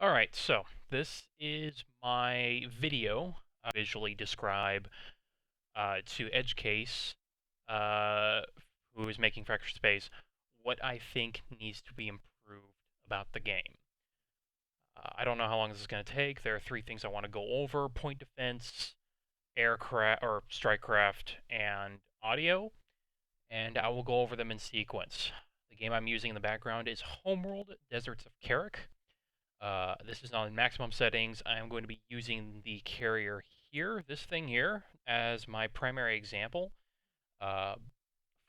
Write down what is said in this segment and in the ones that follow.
Alright, so this is my video. Visually describe to Edgecase, uh, who is making Fractured Space, what I think needs to be improved about the game. I don't know how long this is going to take. There are three things I want to go over: point defense, aircraft or strikecraft, and audio. And I will go over them in sequence. The game I'm using in the background is Homeworld Deserts of Carrick. This is on maximum settings. I am going to be using the carrier here, this thing here, as my primary example. Uh,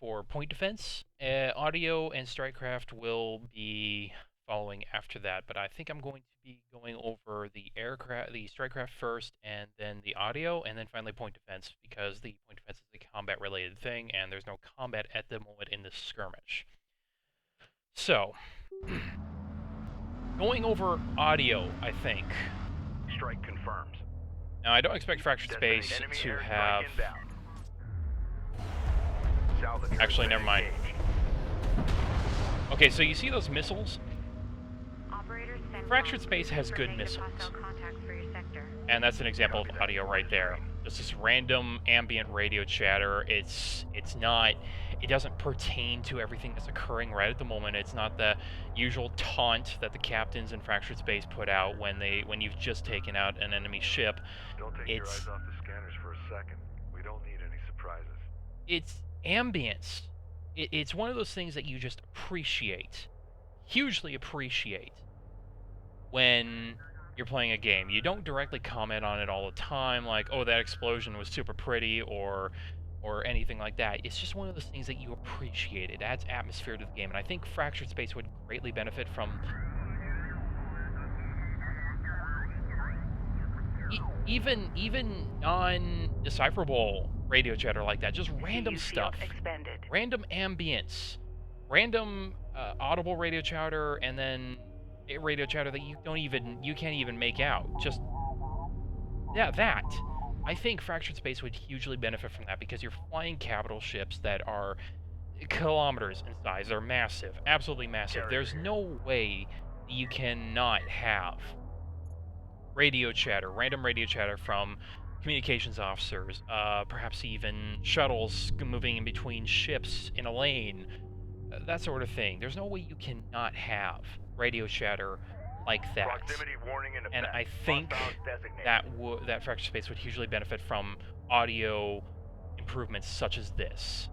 for point defense, audio and strikecraft will be following after that, but I think I'm going to be going over the strikecraft first, and then the audio, and then finally point defense, because the point defense is a combat-related thing, and there's no combat at the moment in this skirmish. So, going over audio, I think. Strike confirmed. Now, I don't expect Fractured Space to have... Actually, never mind. Okay, so you see those missiles? Fractured Space has good missiles. And that's an example of audio right there. Just this random ambient radio chatter. It doesn't pertain to everything that's occurring right at the moment. It's not the usual taunt that the captains in Fractured Space put out when you've just taken out an enemy ship. Don't take your eyes off the scanners for a second. We don't need any surprises. It's ambience. It's one of those things that you just appreciate, hugely appreciate, when you're playing a game. You don't directly comment on it all the time, like, oh, that explosion was super pretty, or anything like that. It's just one of those things that you appreciate. It adds atmosphere to the game, and I think Fractured Space would greatly benefit from even non-decipherable radio chatter like that. Just random stuff, random ambience, random audible radio chatter, and then radio chatter that you can't even make out. Just that. I think Fractured Space would hugely benefit from that, because you're flying capital ships that are kilometers in size. They're massive, absolutely massive. There's no way that you cannot have radio chatter, random radio chatter from communications officers, perhaps even shuttles moving in between ships in a lane, that sort of thing. There's no way you cannot have radio chatter like that. And I think that Fractured Space would hugely benefit from audio improvements such as this.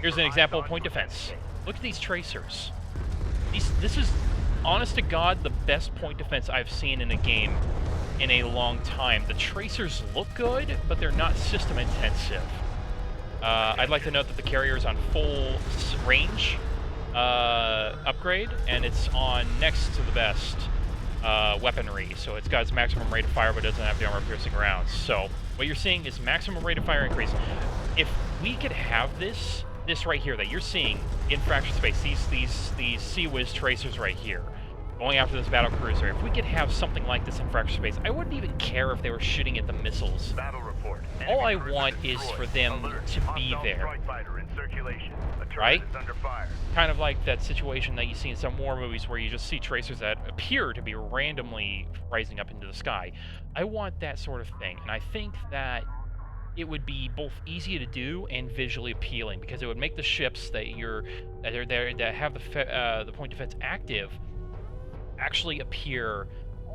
Here's an example of point defense. Look at these tracers. This is, honest to God, the best point defense I've seen in a game in a long time. The tracers look good, but they're not system intensive. I'd like to note that the carrier is on full range upgrade, and it's on next to the best weaponry. So it's got its maximum rate of fire, but doesn't have the armor-piercing rounds. So what you're seeing is maximum rate of fire increase. If we could have this right here that you're seeing in Fractured Space, these Sea-Whiz tracers right here, going after this battle cruiser, if we could have something like this in Fractured Space, I wouldn't even care if they were shooting at the missiles. All I want is for them to be there. Right? Kind of like that situation that you see in some war movies where you just see tracers that appear to be randomly rising up into the sky. I want that sort of thing, and I think that it would be both easy to do and visually appealing, because it would make the ships that have the point defense active actually appear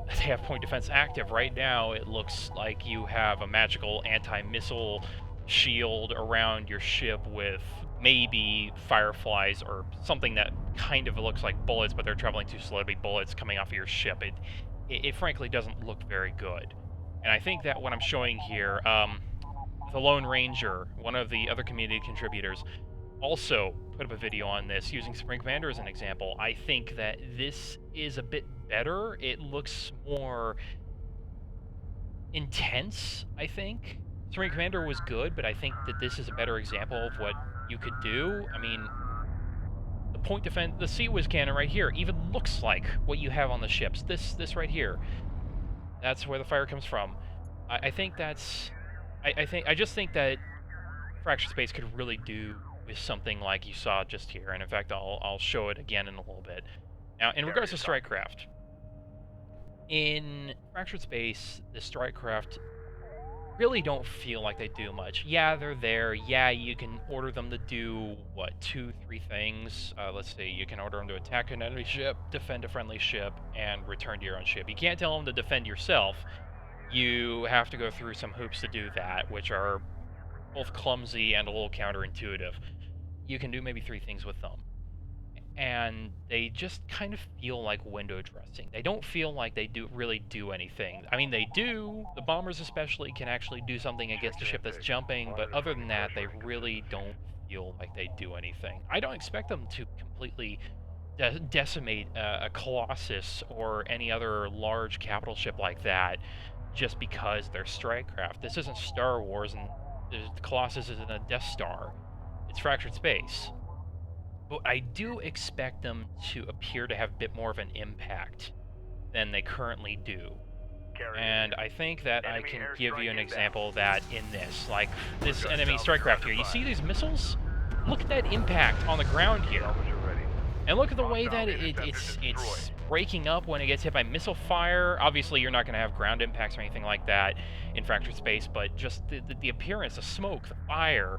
that they have point defense active. Right now, it looks like you have a magical anti-missile shield around your ship with maybe fireflies or something that kind of looks like bullets, but they're traveling too slow to be bullets coming off of your ship. It frankly doesn't look very good. And I think that what I'm showing here, the Lone Ranger, one of the other community contributors, also put up a video on this using Spring Commander as an example. I think that this is a bit better. It looks more intense, I think. Spring Commander was good, but I think that this is a better example of what you could do. I mean, the point defense, the Sea-Whiz cannon right here, even looks like what you have on the ships. This right here, that's where the fire comes from. I think that's... I just think that Fractured Space could really do with something like you saw just here, and in fact, I'll show it again in a little bit. Now, in regards to strike craft, in Fractured Space, the strike craft really don't feel like they do much. Yeah, they're there. Yeah, you can order them to do, what, 2, 3 things? Let's see, you can order them to attack an enemy ship, defend a friendly ship, and return to your own ship. You can't tell them to defend yourself. You have to go through some hoops to do that, which are both clumsy and a little counterintuitive. You can do maybe 3 things with them. And they just kind of feel like window dressing. They don't feel like they really do anything. I mean, they do. The bombers especially can actually do something against a ship that's jumping, but other than that, they really don't feel like they do anything. I don't expect them to completely decimate a Colossus or any other large capital ship like that just because they're strike craft. This isn't Star Wars, and the Colossus isn't a Death Star. It's Fractured Space. But I do expect them to appear to have a bit more of an impact than they currently do. And I think that I can give you an example of that in this. Like, this enemy strike craft here. You see these missiles? Look at that impact on the ground here. And look at the way that it's breaking up when it gets hit by missile fire. Obviously, you're not going to have ground impacts or anything like that in Fractured Space, but just the appearance, the smoke, the fire...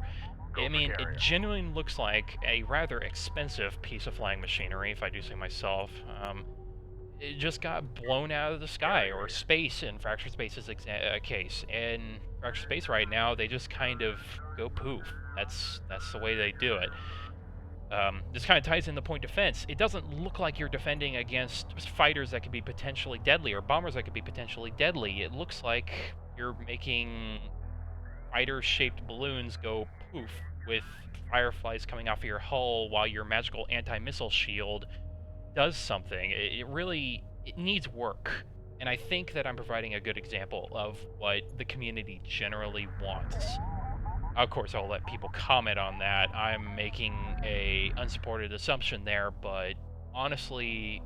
I mean, it genuinely looks like a rather expensive piece of flying machinery, if I do say myself. It just got blown out of the sky, or space in Fractured Space's case. In Fractured Space right now, they just kind of go poof. That's the way they do it. This kind of ties in the point defense. It doesn't look like you're defending against fighters that could be potentially deadly, or bombers that could be potentially deadly. It looks like you're making fighter-shaped balloons go poof with fireflies coming off of your hull while your magical anti-missile shield does something. It really needs work, and I think that I'm providing a good example of what the community generally wants. Of course, I'll let people comment on that. I'm making a unsupported assumption there, but honestly,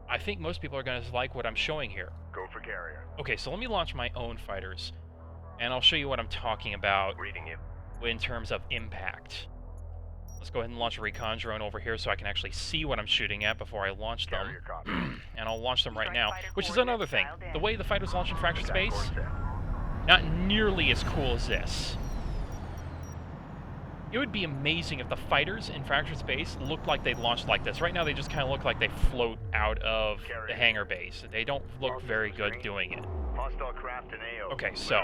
I think most people are going to like what I'm showing here. Go for carrier. Okay, so let me launch my own fighters, and I'll show you what I'm talking about Reading you. in terms of impact. Let's go ahead and launch a recon drone over here so I can actually see what I'm shooting at before I launch them. Carrier copy. And I'll launch them right now, which is another thing. The way the fighters launch in Fractured Space, not nearly as cool as this. It would be amazing if the fighters in Fractured Space looked like they launched like this. Right now they just kind of look like they float out of the hangar base. They don't look very good doing it. Okay, so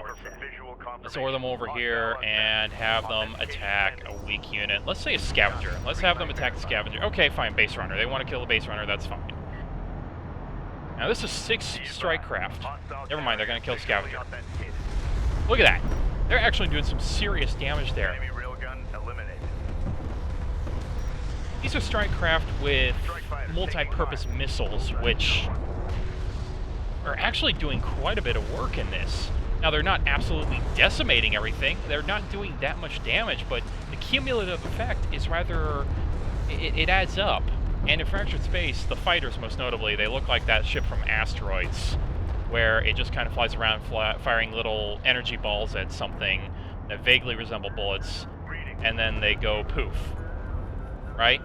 let's order them over here and have them attack a weak unit. Let's say a scavenger. Let's have them attack the scavenger. Okay, fine, base runner. They want to kill the base runner, that's fine. Now this is 6 strike craft. Never mind, they're going to kill the scavenger. Look at that. They're actually doing some serious damage there. These are strike craft with multi-purpose missiles, which are actually doing quite a bit of work in this. Now, they're not absolutely decimating everything. They're not doing that much damage, but the cumulative effect is rather... It adds up. And in Fractured Space, the fighters, most notably, they look like that ship from Asteroids, where it just kind of flies around firing little energy balls at something that vaguely resemble bullets, and then they go poof. Right?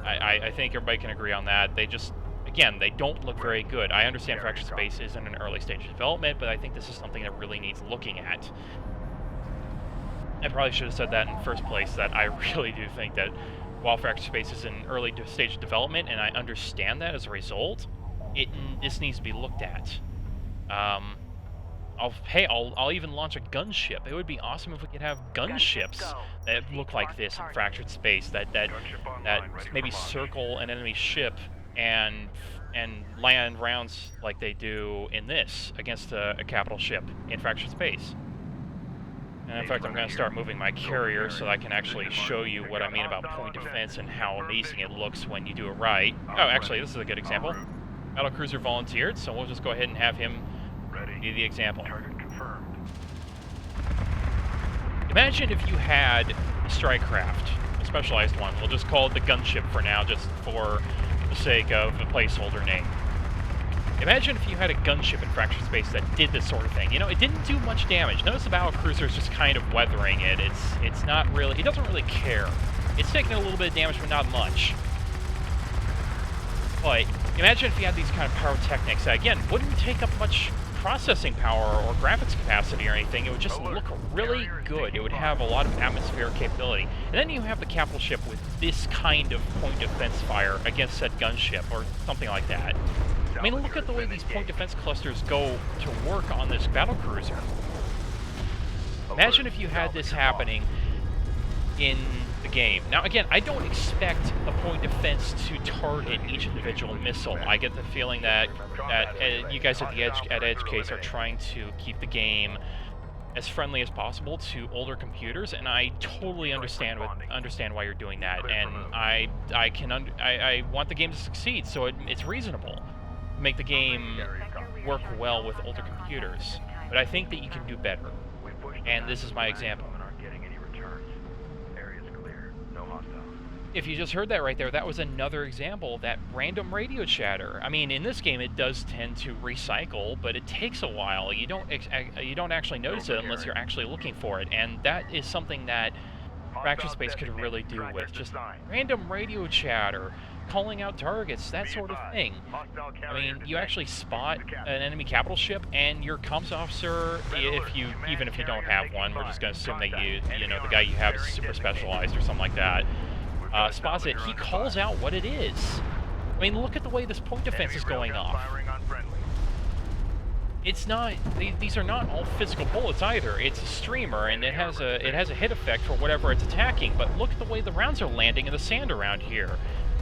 I think everybody can agree on that. They just... Again, they don't look very good. I understand Fractured Space is in an early stage of development, but I think this is something that really needs looking at. I probably should have said that in the first place, that I really do think that while Fractured Space is in early stage of development, and I understand that as a result, this needs to be looked at. I'll even launch a gunship. It would be awesome if we could have gunships that look like this in Fractured Space, that maybe circle an enemy ship and land rounds like they do in this against a capital ship in Fractured Space. And in fact, I'm going to start moving my carrier so I can actually show you what I mean about point defense and how amazing it looks when you do it right. Oh, actually, this is a good example. Battlecruiser volunteered, so we'll just go ahead and have him be the example. Imagine if you had a strike craft, a specialized one. We'll just call it the gunship for now, just for the sake of a placeholder name. Imagine if you had a gunship in Fractured Space that did this sort of thing. You know, it didn't do much damage. Notice the battlecruiser is just kind of weathering it. It's not really... It doesn't really care. It's taking a little bit of damage, but not much. But Imagine if you had these kind of pyrotechnics that, again, wouldn't take up much processing power or graphics capacity or anything. It would just look really good. It would have a lot of atmospheric capability. And then you have the capital ship with this kind of point defense fire against said gunship or something like that. I mean, look at the way these point defense clusters go to work on this battle cruiser. Imagine if you had this happening in the game. Now, again, I don't expect the point defense to target each individual missile. I get the feeling that you guys at Edgecase are trying to keep the game as friendly as possible to older computers, and I totally understand why you're doing that. And I want the game to succeed, so it's reasonable to make the game work well with older computers. But I think that you can do better, and this is my example. If you just heard that right there, that was another example of that random radio chatter. I mean, in this game, it does tend to recycle, but it takes a while. You don't actually notice it unless you're actually looking for it, and that is something that Fractured Space could really do with just random radio chatter, calling out targets, that sort of thing. I mean, you actually spot an enemy capital ship, and your comms officer, even if you don't have one, we're just going to assume that you know the guy you have is super specialized or something like that. Spots it, he calls out what it is. I mean, look at the way this point defense is going off. It's not, these are not all physical bullets either. It's a streamer, and it has a hit effect for whatever it's attacking, but look at the way the rounds are landing in the sand around here.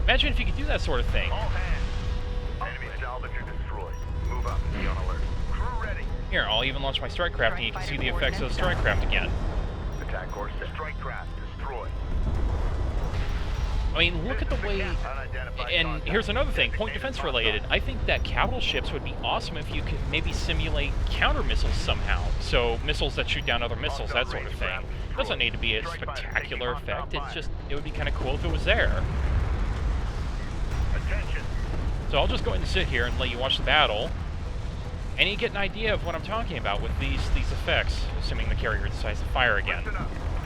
Imagine if you could do that sort of thing. All hands. Enemy salvage or destroyed. Move up and be on alert. Crew ready. Here, I'll even launch my strike craft, and you can see the effects of the strike craft again. Attack course set. Strike craft destroyed. I mean, look at the way, and here's another thing, point defense related. I think that capital ships would be awesome if you could maybe simulate counter missiles somehow. So missiles that shoot down other missiles, that sort of thing. It doesn't need to be a spectacular effect. It would be kind of cool if it was there. So I'll just go ahead and sit here and let you watch the battle, and you get an idea of what I'm talking about with these effects, assuming the carrier decides to fire again.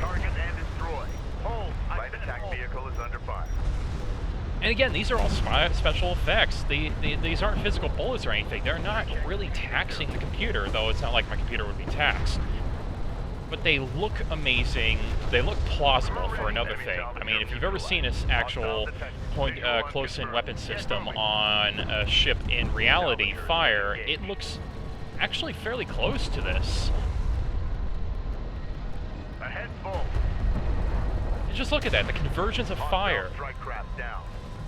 Target and destroy. Hold. Light attack vehicle is under fire. And again, these are all special effects. These aren't physical bullets or anything. They're not really taxing the computer, though it's not like my computer would be taxed. But they look amazing. They look plausible for another thing. I mean, if you've ever seen this actual close-in weapon system on a ship in reality fire, it looks actually fairly close to this. Ahead full. Just look at that, the convergence of fire.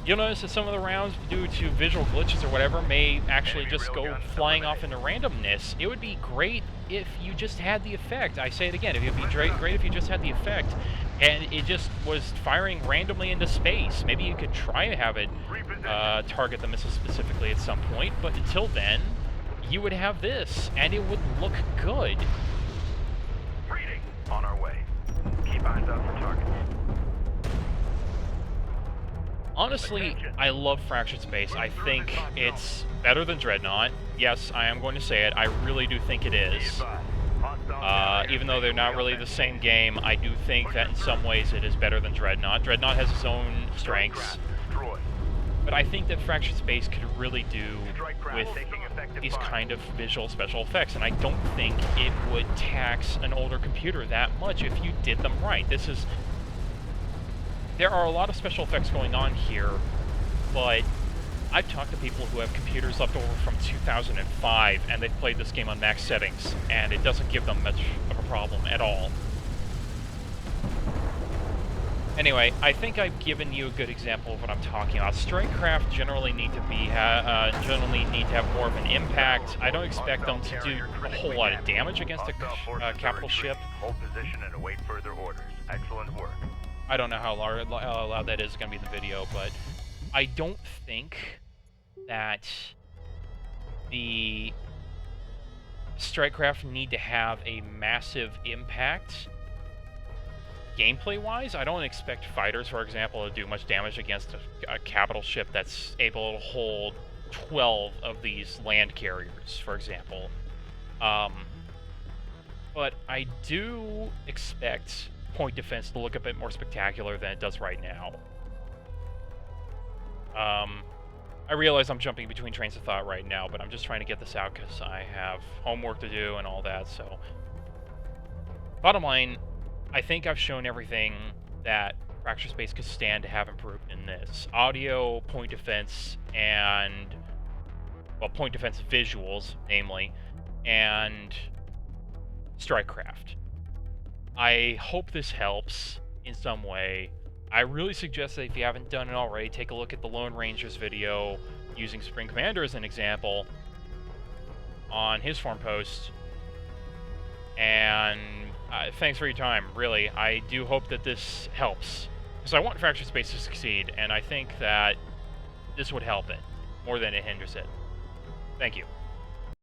You'll notice that some of the rounds, due to visual glitches or whatever, may actually just go flying off into randomness. It would be great if you just had the effect. I say it again, it would be great if you just had the effect, and it just was firing randomly into space. Maybe you could try to have it target the missile specifically at some point, but until then, you would have this, and it would look good. Reading. On our way. Keep eyes out for targets. Honestly, I love Fractured Space. I think it's better than Dreadnought. Yes, I am going to say it. I really do think it is. Even though they're not really the same game, I do think that in some ways it is better than Dreadnought. Dreadnought has its own strengths. But I think that Fractured Space could really do with these kind of visual special effects, and I don't think it would tax an older computer that much if you did them right. There are a lot of special effects going on here, but I've talked to people who have computers left over from 2005, and they've played this game on max settings, and it doesn't give them much of a problem at all. Anyway, I think I've given you a good example of what I'm talking about. Strike craft generally need to have more of an impact. I don't expect them to do a whole lot of damage against a capital ship. Hold position and await further orders. Excellent work. I don't know how loud that is going to be in the video, but I don't think that the strike craft need to have a massive impact gameplay-wise. I don't expect fighters, for example, to do much damage against a capital ship that's able to hold 12 of these land carriers, for example. But I do expect point defense to look a bit more spectacular than it does right now. I realize I'm jumping between trains of thought right now, but I'm just trying to get this out because I have homework to do and all that, so... Bottom line, I think I've shown everything that Fracture Space could stand to have improved in this. Audio, point defense, and... well, point defense visuals, namely, and Strikecraft. I hope this helps in some way. I really suggest that if you haven't done it already, take a look at the Lone Ranger's video using Spring Commander as an example on his forum post. And thanks for your time, really. I do hope that this helps. Because I want Fracture Space to succeed, and I think that this would help it more than it hinders it. Thank you.